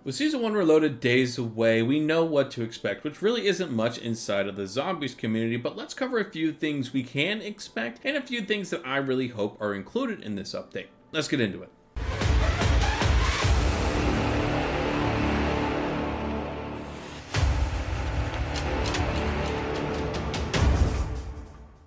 With Season 1 Reloaded days away, we know what to expect, which really isn't much inside of the zombies community, but let's cover a few things we can expect and a few things that I really hope are included in this update. Let's get into it.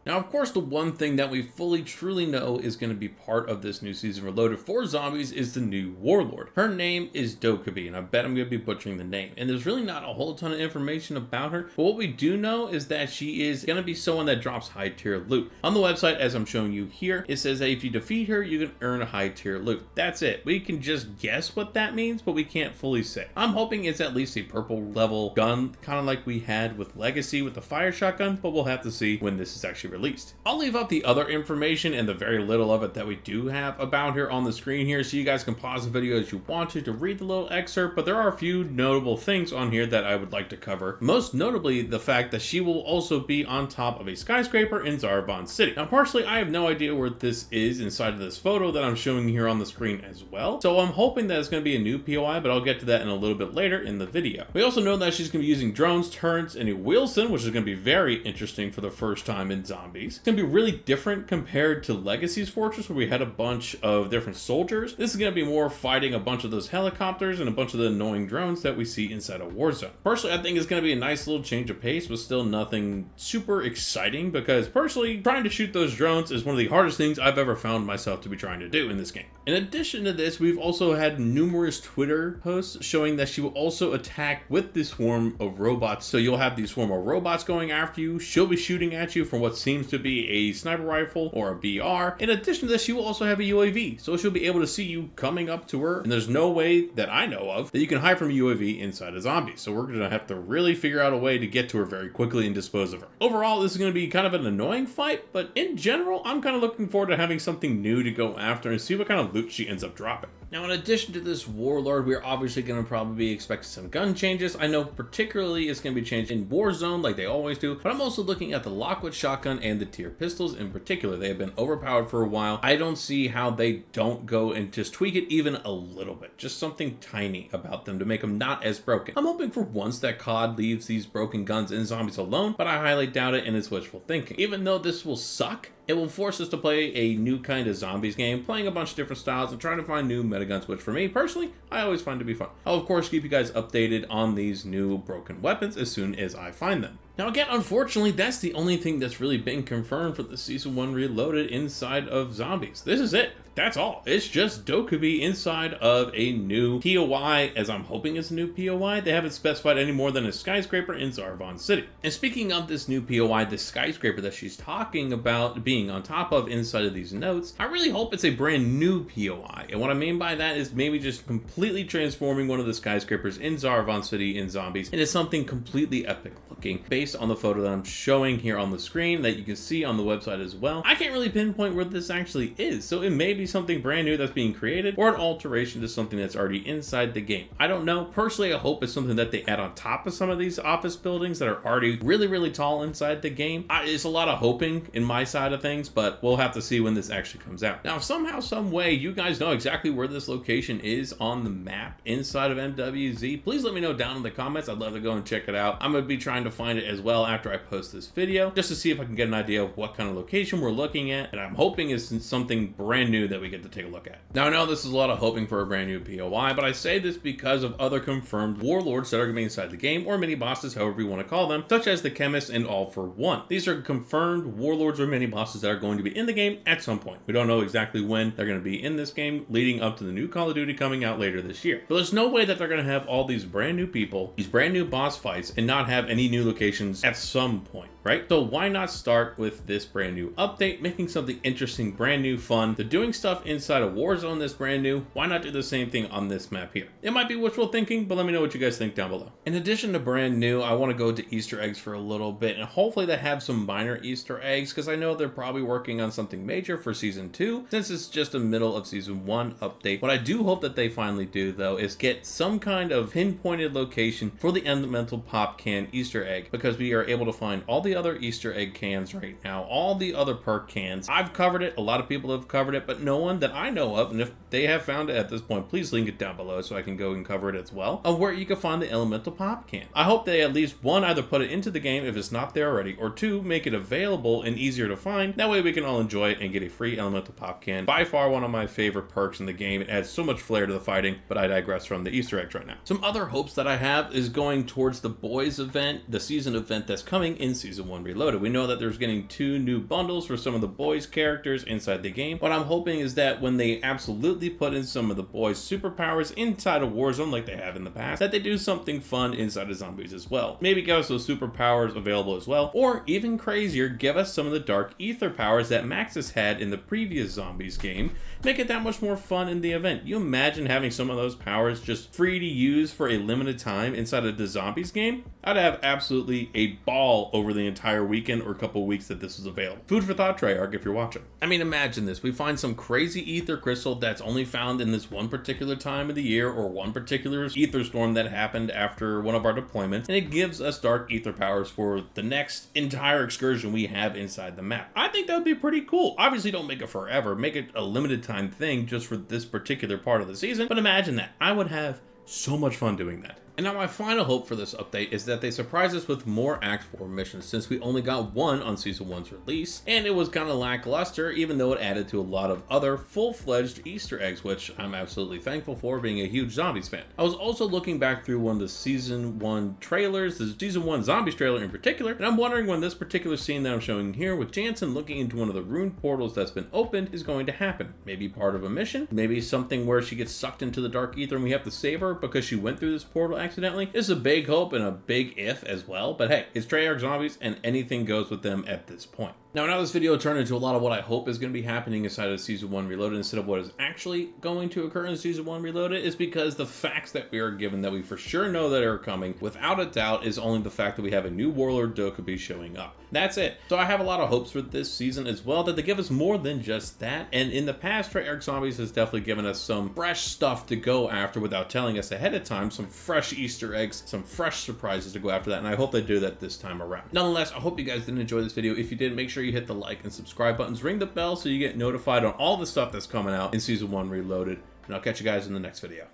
Now, of course, the one thing that we fully truly know is going to be part of this new Season Reloaded for zombies is the new warlord. Her name is Dokkaebi, and I bet I'm going to be butchering the name. And there's really not a whole ton of information about her, but what we do know is that she is going to be someone that drops high tier loot. On the website, as I'm showing you here, it says that if you defeat her, you can earn a high tier loot. That's it. We can just guess what that means, but we can't fully say. I'm hoping it's at least a purple level gun, kind of like we had with Legacy with the fire shotgun, but we'll have to see when this is actually released. I'll leave up the other information and the very little of it that we do have about her on the screen here, so you guys can pause the video as you want to read the little excerpt, but there are a few notable things on here that I would like to cover. Most notably, the fact that she will also be on top of a skyscraper in Zarbon City. Now, partially, I have no idea where this is inside of this photo that I'm showing here on the screen as well, so I'm hoping that it's going to be a new POI, but I'll get to that in a little bit later in the video. We also know that she's going to be using drones, turrets, and a Wilson, which is going to be very interesting for the first time in zombies. It's going to be really different compared to Legacy's Fortress, where we had a bunch of different soldiers. This is going to be more fighting a bunch of those helicopters and a bunch of the annoying drones that we see inside of Warzone. Personally, I think it's going to be a nice little change of pace, but still nothing super exciting, because personally, trying to shoot those drones is one of the hardest things I've ever found myself to be trying to do in this game. In addition to this, we've also had numerous Twitter posts showing that she will also attack with this swarm of robots. So you'll have these swarm of robots going after you. She'll be shooting at you from what seems to be a sniper rifle or a BR. In addition to this, she will also have a UAV, so she'll be able to see you coming up to her, and there's no way that I know of that you can hide from a UAV inside a zombie, so we're going to have to really figure out a way to get to her very quickly and dispose of her. Overall, this is going to be kind of an annoying fight, but in general, I'm kind of looking forward to having something new to go after and see what kind of loot she ends up dropping. Now, in addition to this warlord, we're obviously going to probably be expecting some gun changes. I know particularly it's going to be changed in Warzone like they always do, but I'm also looking at the Lockwood shotgun and the tier pistols in particular. They have been overpowered for a while. I don't see how they don't go and just tweak it even a little bit, just something tiny about them to make them not as broken. I'm hoping for once that COD leaves these broken guns and zombies alone, but I highly doubt it, and it's wishful thinking. Even though this will suck, it will force us to play a new kind of zombies game, playing a bunch of different styles and trying to find new metaguns, which for me personally, I always find to be fun. I'll of course keep you guys updated on these new broken weapons as soon as I find them. Now again, unfortunately, that's the only thing that's really been confirmed for the Season 1 Reloaded inside of zombies. This is it. That's all. It's just Dokkaebi inside of a new POI, as I'm hoping it's a new POI. They haven't specified any more than a skyscraper in Zarbon City. And speaking of this new POI, the skyscraper that she's talking about being on top of inside of these notes, I really hope it's a brand new POI. And what I mean by that is maybe just completely transforming one of the skyscrapers in Zarbon City in zombies into something completely epic looking, based on the photo that I'm showing here on the screen that you can see on the website as well. I can't really pinpoint where this actually is, so it may be something brand new that's being created or an alteration to something that's already inside the game. I don't know. Personally, I hope it's something that they add on top of some of these office buildings that are already really tall inside the game. It's a lot of hoping in my side of things, but we'll have to see when this actually comes out. Now, if somehow, some way, you guys know exactly where this location is on the map inside of MW3, please let me know down in the comments. I'd love to go and check it out. I'm going to be trying to find it as well after I post this video, just to see if I can get an idea of what kind of location we're looking at, and I'm hoping it's something brand new that we get to take a look at. Now, I know this is a lot of hoping for a brand new POI, but I say this because of other confirmed warlords that are going to be inside the game, or mini bosses, however you want to call them, such as the Chemist and All for One. These are confirmed warlords or mini bosses that are going to be in the game at some point. We don't know exactly when they're going to be in this game, leading up to the new Call of Duty coming out later this year. But there's no way that they're going to have all these brand new people, these brand new boss fights, and not have any new locations at some point, right? So why not start with this brand new update, making something interesting, brand new, fun? They're doing stuff inside of Warzone that's brand new. Why not do the same thing on this map here? It might be wishful thinking, but let me know what you guys think down below. In addition to brand new, I want to go to Easter eggs for a little bit, and hopefully they have some minor Easter eggs, because I know they're probably working on something major for Season 2, since it's just a middle of Season 1 update. What I do hope that they finally do, though, is get some kind of pinpointed location for the Elemental Pop Can Easter egg, because because we are able to find all the other Easter egg cans right now, all the other perk cans. I've covered it, a lot of people have covered it, but no one that I know of, and if they have found it at this point, please link it down below so I can go and cover it as well, of where you can find the elemental pop can. I hope they at least, one, either put it into the game if it's not there already, or two, make it available and easier to find. That way we can all enjoy it and get a free elemental pop can. By far one of my favorite perks in the game. It adds so much flair to the fighting, but I digress from the Easter eggs right now. Some other hopes that I have is going towards the boys event, the season event that's coming in Season 1 Reloaded. We know that there's getting 2 new bundles for some of the boys characters inside the game. What I'm hoping is that when they absolutely put in some of the boys superpowers inside of Warzone like they have in the past, that they do something fun inside of zombies as well. Maybe give us those superpowers available as well, or even crazier, give us some of the dark ether powers that Maxis had in the previous zombies game. Make it that much more fun in the event. You imagine having some of those powers just free to use for a limited time inside of the zombies game? I'd have absolutely a ball over the entire weekend or couple weeks that this is available. Food for thought, Treyarch, if you're watching. I mean, imagine this. We find some crazy ether crystal that's only found in this one particular time of the year or one particular ether storm that happened after one of our deployments, and it gives us dark ether powers for the next entire excursion we have inside the map. I think that would be pretty cool. Obviously, don't make it forever. Make it a limited time thing just for this particular part of the season, but imagine that. I would have so much fun doing that. And now my final hope for this update is that they surprise us with more Act 4 missions, since we only got one on Season 1's release, and it was kind of lackluster, even though it added to a lot of other full-fledged Easter eggs, which I'm absolutely thankful for, being a huge Zombies fan. I was also looking back through one of the Season 1 trailers, the Season 1 Zombies trailer in particular, and I'm wondering when this particular scene that I'm showing here with Jansen looking into one of the ruined portals that's been opened is going to happen. Maybe part of a mission, maybe something where she gets sucked into the dark ether and we have to save her because she went through this portal accidentally. This is a big hope and a big if as well, but hey, it's Treyarch Zombies and anything goes with them at this point. Now this video turned into a lot of what I hope is going to be happening inside of Season 1 Reloaded instead of what is actually going to occur in Season 1 Reloaded, is because the facts that we are given that we for sure know that are coming, without a doubt, is only the fact that we have a new Warlord Dokkaebi showing up. That's it. So I have a lot of hopes for this season as well, that they give us more than just that, and in the past, Treyarch Zombies has definitely given us some fresh stuff to go after without telling us ahead of time, some fresh Easter eggs, some fresh surprises to go after that, and I hope they do that this time around. Nonetheless, I hope you guys did enjoy this video. If you did, make sure you hit the like and subscribe buttons, ring the bell so you get notified on all the stuff that's coming out in Season 1 Reloaded, and I'll catch you guys in the next video.